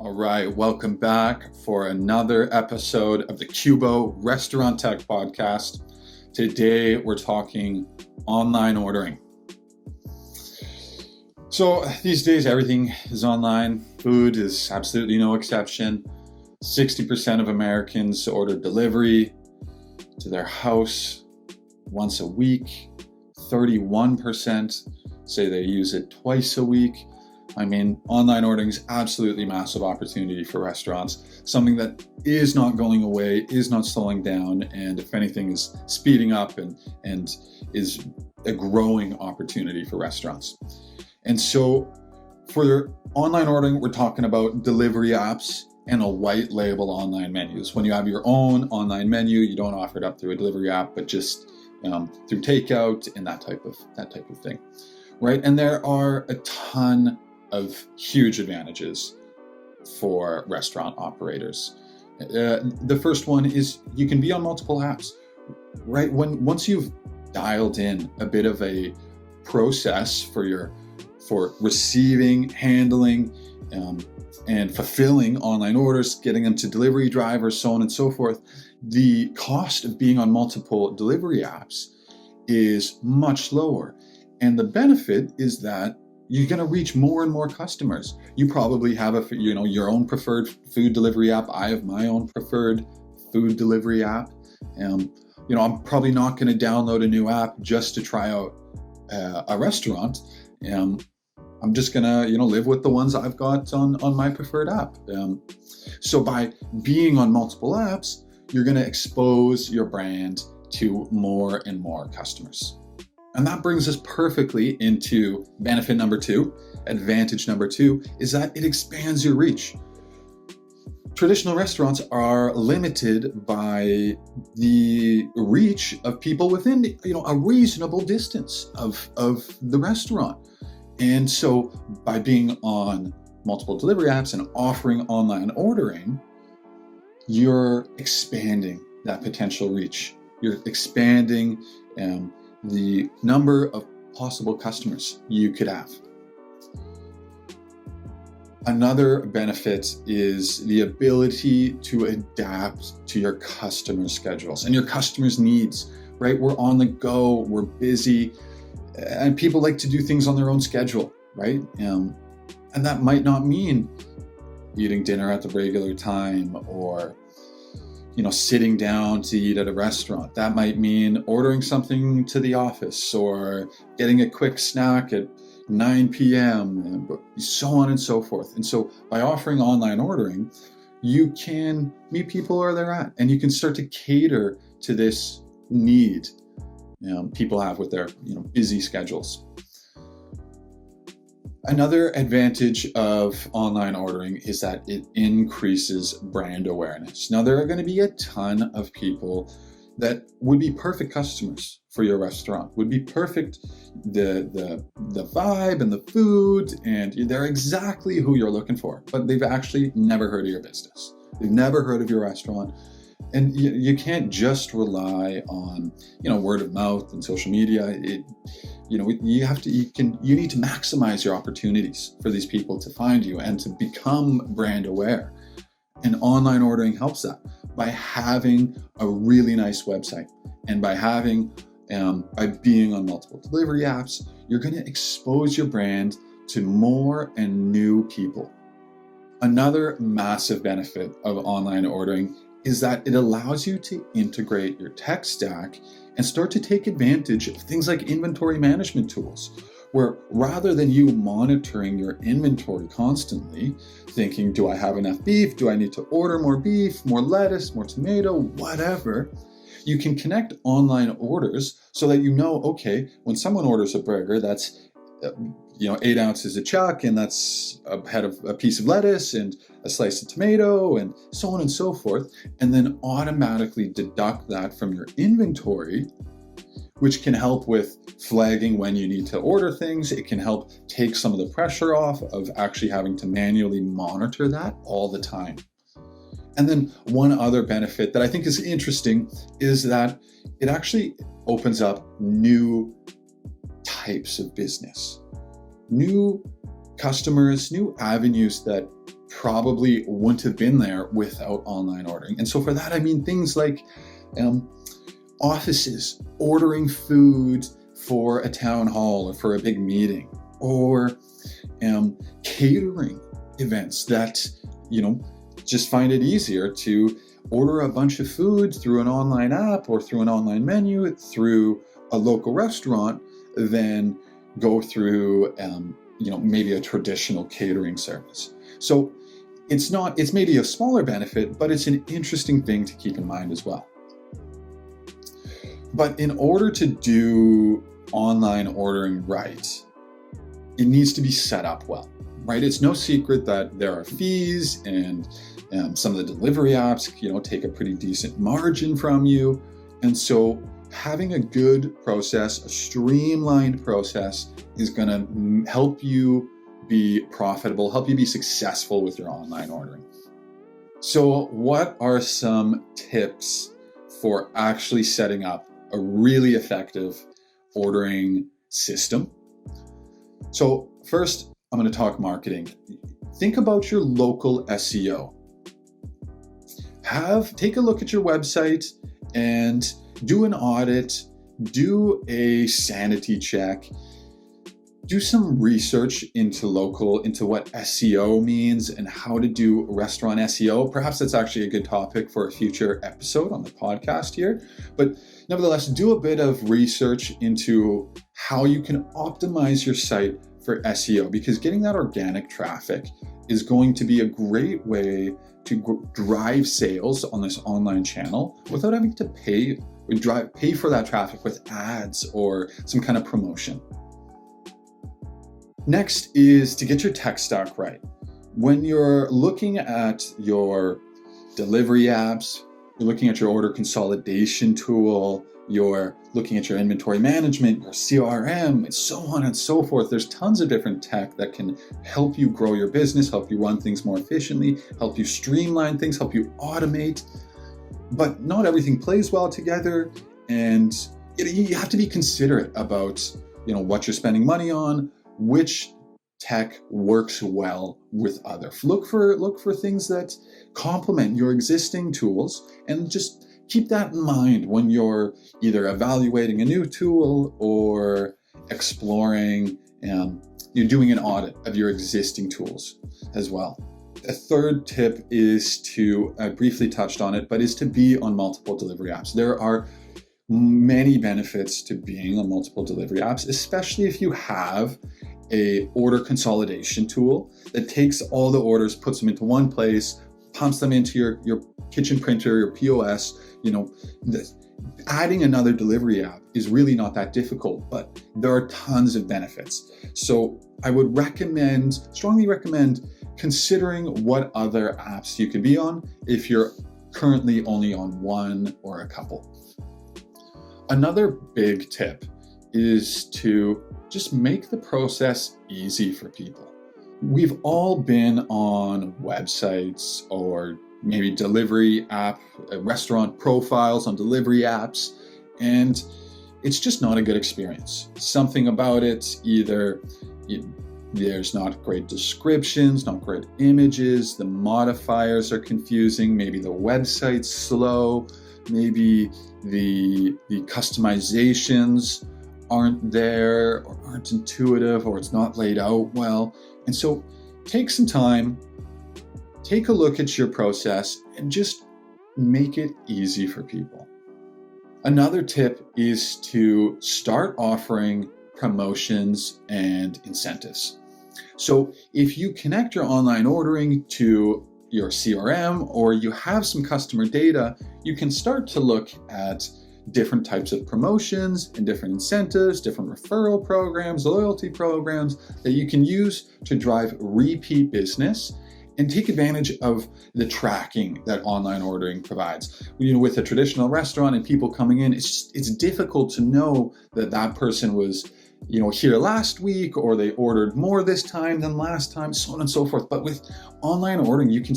All right, welcome back for another episode of the Cuboh Restaurant Tech Podcast. Today we're talking online ordering. So these days everything is online. Food is absolutely no exception. 60% of Americans order delivery to their house once a week. 31% say they use it twice a week. I mean, online ordering is absolutely massive opportunity for restaurants, something that is not going away, is not slowing down, and if anything is speeding up and is a growing opportunity for restaurants. And so for online ordering, we're talking about delivery apps and a white label online menus. When you have your own online menu, you don't offer it up through a delivery app, but just through takeout and that type of thing, right? And there are a ton of huge advantages for restaurant operators. The first one is you can be on multiple apps, right? Once you've dialed in a bit of a process for receiving, handling, and fulfilling online orders, getting them to delivery drivers, so on and so forth, the cost of being on multiple delivery apps is much lower. And the benefit is that you're going to reach more and more customers. You probably have your own preferred food delivery app. I have my own preferred food delivery app. I'm probably not going to download a new app just to try out a restaurant. I'm just going to live with the ones I've got on my preferred app. So by being on multiple apps, you're going to expose your brand to more and more customers. And that brings us perfectly into benefit number two. Advantage number two is that it expands your reach. Traditional restaurants are limited by the reach of people within, a reasonable distance of the restaurant. And so by being on multiple delivery apps and offering online ordering, you're expanding that potential reach. You're expanding the number of possible customers you could have. Another benefit is the ability to adapt to your customers' schedules and your customers' needs, right? We're on the go, we're busy, and people like to do things on their own schedule, right? And that might not mean eating dinner at the regular time or sitting down to eat at a restaurant. That might mean ordering something to the office or getting a quick snack at 9 p.m. and so on and so forth. And so by offering online ordering, you can meet people where they're at and you can start to cater to this need people have with their busy schedules. Another advantage of online ordering is that it increases brand awareness. Now, there are going to be a ton of people that would be perfect customers for your restaurant, would be perfect, the vibe and the food, and they're exactly who you're looking for, but they've actually never heard of your business. They've never heard of your restaurant. And you can't just rely on, word of mouth and social media. You need to maximize your opportunities for these people to find you and to become brand aware. And online ordering helps that by having a really nice website and by being on multiple delivery apps, you're going to expose your brand to more and new people. Another massive benefit of online ordering is that it allows you to integrate your tech stack and start to take advantage of things like inventory management tools, where rather than you monitoring your inventory constantly, thinking, do I have enough beef? Do I need to order more beef, more lettuce, more tomato, whatever? You can connect online orders so that okay, when someone orders a burger, that's 8 ounces of chuck, and that's a piece of lettuce and a slice of tomato and so on and so forth, and then automatically deduct that from your inventory, which can help with flagging when you need to order things. It can help take some of the pressure off of actually having to manually monitor that all the time. And then one other benefit that I think is interesting is that it actually opens up new types of business, new customers, new avenues that probably wouldn't have been there without online ordering. And so for that, I mean things like offices ordering food for a town hall or for a big meeting, or catering events that, just find it easier to order a bunch of food through an online app or through an online menu through a local restaurant than go through, maybe a traditional catering service. So it's maybe a smaller benefit, but it's an interesting thing to keep in mind as well. But in order to do online ordering right, it needs to be set up well, right? It's no secret that there are fees, and some of the delivery apps, take a pretty decent margin from you. And so having a good process, a streamlined process, is going to help you be profitable, help you be successful with your online ordering. So what are some tips for actually setting up a really effective ordering system? So first, I'm going to talk marketing. Think about your local SEO. Take a look at your website and do an audit, do a sanity check, do some research into what SEO means and how to do restaurant SEO. Perhaps that's actually a good topic for a future episode on the podcast here. But nevertheless, do a bit of research into how you can optimize your site for SEO, because getting that organic traffic is going to be a great way to drive sales on this online channel without having to pay for that traffic with ads or some kind of promotion. Next is to get your tech stack right. When you're looking at your delivery apps, you're looking at your order consolidation tool, you're looking at your inventory management, your CRM, and so on and so forth. There's tons of different tech that can help you grow your business, help you run things more efficiently, help you streamline things, help you automate. But not everything plays well together, and you have to be considerate about what you're spending money on, which tech works well with others. Look for things that complement your existing tools, and just keep that in mind when you're either evaluating a new tool or exploring, you're doing an audit of your existing tools as well. A third tip is I briefly touched on it, but is to be on multiple delivery apps. There are many benefits to being on multiple delivery apps, especially if you have a order consolidation tool that takes all the orders, puts them into one place, pumps them into your kitchen printer, your POS. Adding another delivery app is really not that difficult, but there are tons of benefits. So I would strongly recommend considering what other apps you could be on if you're currently only on one or a couple. Another big tip is to just make the process easy for people. We've all been on websites or maybe delivery app, restaurant profiles on delivery apps, and it's just not a good experience. Something about it, either there's not great descriptions, not great images, the modifiers are confusing, maybe the website's slow, maybe the customizations aren't there or aren't intuitive, or it's not laid out well. And so take some time, take a look at your process, and just make it easy for people. Another tip is to start offering promotions and incentives. So if you connect your online ordering to your CRM, or you have some customer data, you can start to look at different types of promotions and different incentives, different referral programs, loyalty programs that you can use to drive repeat business and take advantage of the tracking that online ordering provides. With a traditional restaurant and people coming in, it's difficult to know that person was here last week, or they ordered more this time than last time, so on and so forth. But with online ordering, you can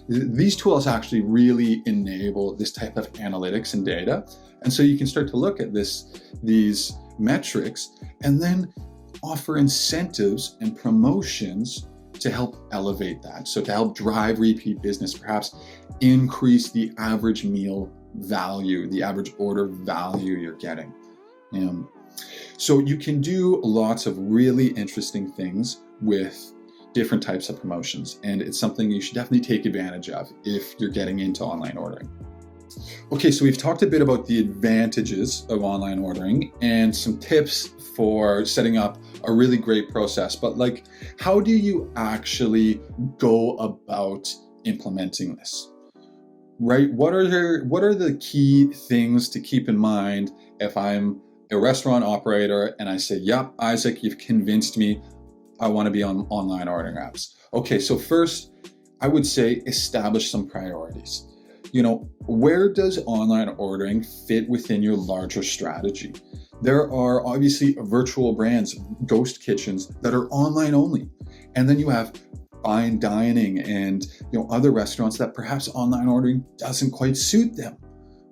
these tools actually really enable this type of analytics and data. And so you can start to look at these metrics and then offer incentives and promotions to help elevate that. So to help drive repeat business, perhaps increase the average meal value, the average order value you're getting. So you can do lots of really interesting things with different types of promotions, and it's something you should definitely take advantage of if you're getting into online ordering. Okay, so we've talked a bit about the advantages of online ordering and some tips for setting up a really great process, but how do you actually go about implementing this? Right? What are the key things to keep in mind if I'm a restaurant operator and I say, yep, Isaac, you've convinced me, I want to be on online ordering apps? Okay, so first, I would say establish some priorities. Where does online ordering fit within your larger strategy? There are obviously virtual brands, ghost kitchens, that are online only. And then you have fine dining and other restaurants that perhaps online ordering doesn't quite suit them,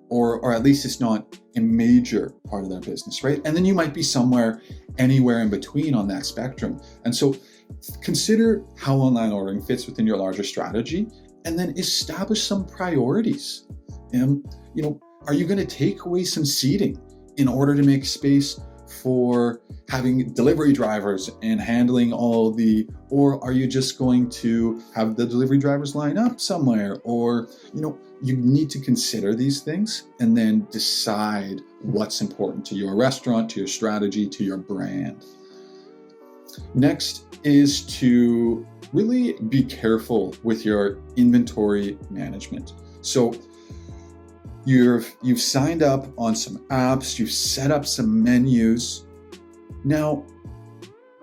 or at least it's not a major part of their business, right? And then you might be anywhere in between on that spectrum. And so consider how online ordering fits within your larger strategy, and then establish some priorities. Are you going to take away some seating in order to make space for having delivery drivers and handling or are you just going to have the delivery drivers line up somewhere? Or, you need to consider these things and then decide what's important to your restaurant, to your strategy, to your brand. Next is to really be careful with your inventory management. So you've signed up on some apps, you've set up some menus. Now,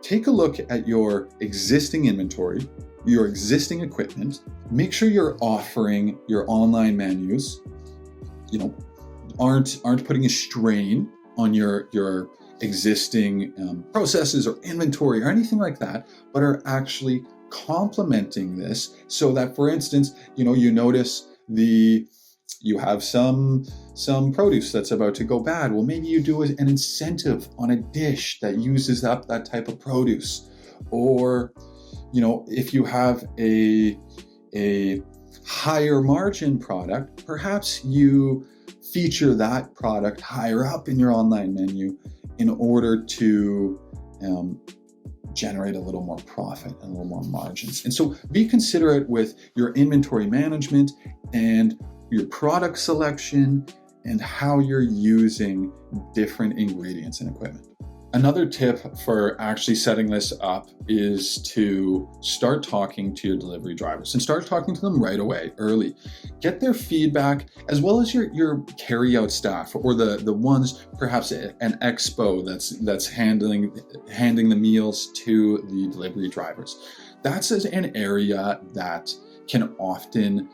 take a look at your existing inventory, your existing equipment. Make sure you're offering your online menus, aren't putting a strain on your existing processes or inventory or anything like that, but are actually complementing this so that, for instance, you notice you have some produce that's about to go bad. Well, maybe you do an incentive on a dish that uses up that type of produce. Or, if you have a higher margin product, perhaps you feature that product higher up in your online menu in order to generate a little more profit and a little more margins. And so be considerate with your inventory management and your product selection and how you're using different ingredients and equipment. Another tip for actually setting this up is to start talking to your delivery drivers and start talking to them right away, early. Get their feedback, as well as your carry-out staff, or the ones, perhaps an expo that's handing the meals to the delivery drivers. That's an area that can often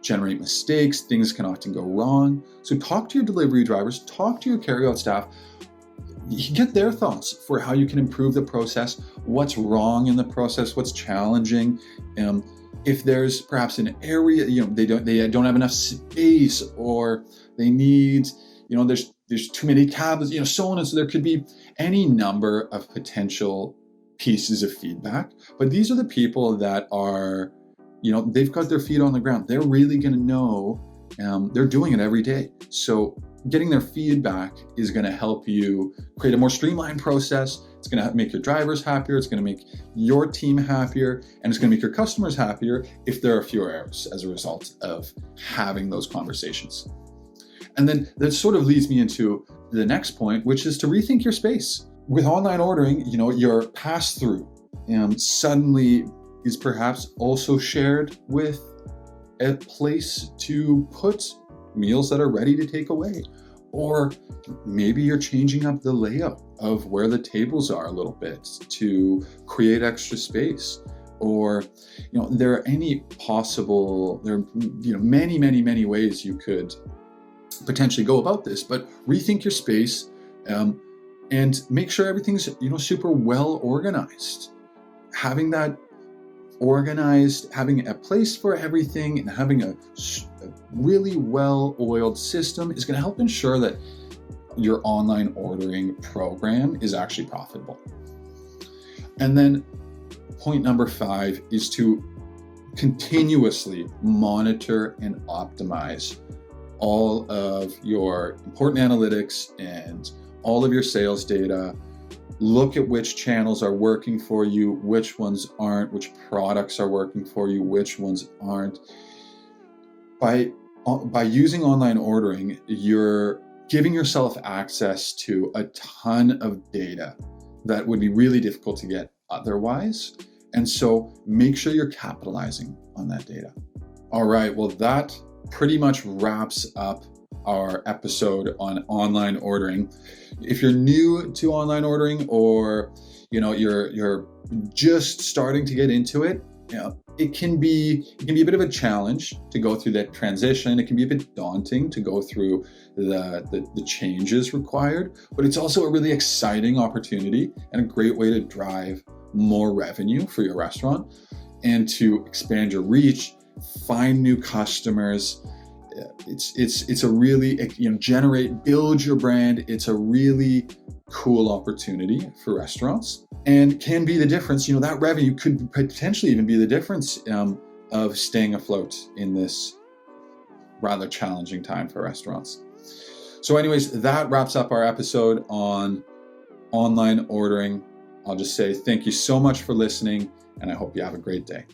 generate mistakes. Things can often go wrong. So talk to your delivery drivers, talk to your carry-out staff. You get their thoughts for how you can improve the process, what's wrong in the process, what's challenging. If there's perhaps an area, they don't have enough space, or they need, there's too many tablets, so on. And so there could be any number of potential pieces of feedback. But these are the people that are, they've got their feet on the ground. They're really going to know. They're doing it every day. So getting their feedback is going to help you create a more streamlined process. It's going to make your drivers happier. It's going to make your team happier, and it's going to make your customers happier if there are fewer errors as a result of having those conversations. And then that sort of leads me into the next point, which is to rethink your space. With online ordering, your pass-through suddenly is perhaps also shared with a place to put meals that are ready to take away. Or maybe you're changing up the layout of where the tables are a little bit to create extra space. Or, there are many ways you could potentially go about this, but rethink your space and make sure everything's, super well organized. Having that organized, having a place for everything, and having a really well-oiled system is going to help ensure that your online ordering program is actually profitable. And then point number 5 is to continuously monitor and optimize all of your important analytics and all of your sales data. Look at which channels are working for you, which ones aren't, which products are working for you, which ones aren't. By using online ordering, you're giving yourself access to a ton of data that would be really difficult to get otherwise. And so make sure you're capitalizing on that data. All right, well, that pretty much wraps up our episode on online ordering. If you're new to online ordering, or you're just starting to get into it, it can be a bit of a challenge to go through that transition. It can be a bit daunting to go through the changes required, but it's also a really exciting opportunity and a great way to drive more revenue for your restaurant and to expand your reach, find new customers. It's a really, build your brand. It's a really cool opportunity for restaurants, and can be the difference. That revenue could potentially even be the difference of staying afloat in this rather challenging time for restaurants. So anyways, that wraps up our episode on online ordering. I'll just say thank you so much for listening, and I hope you have a great day.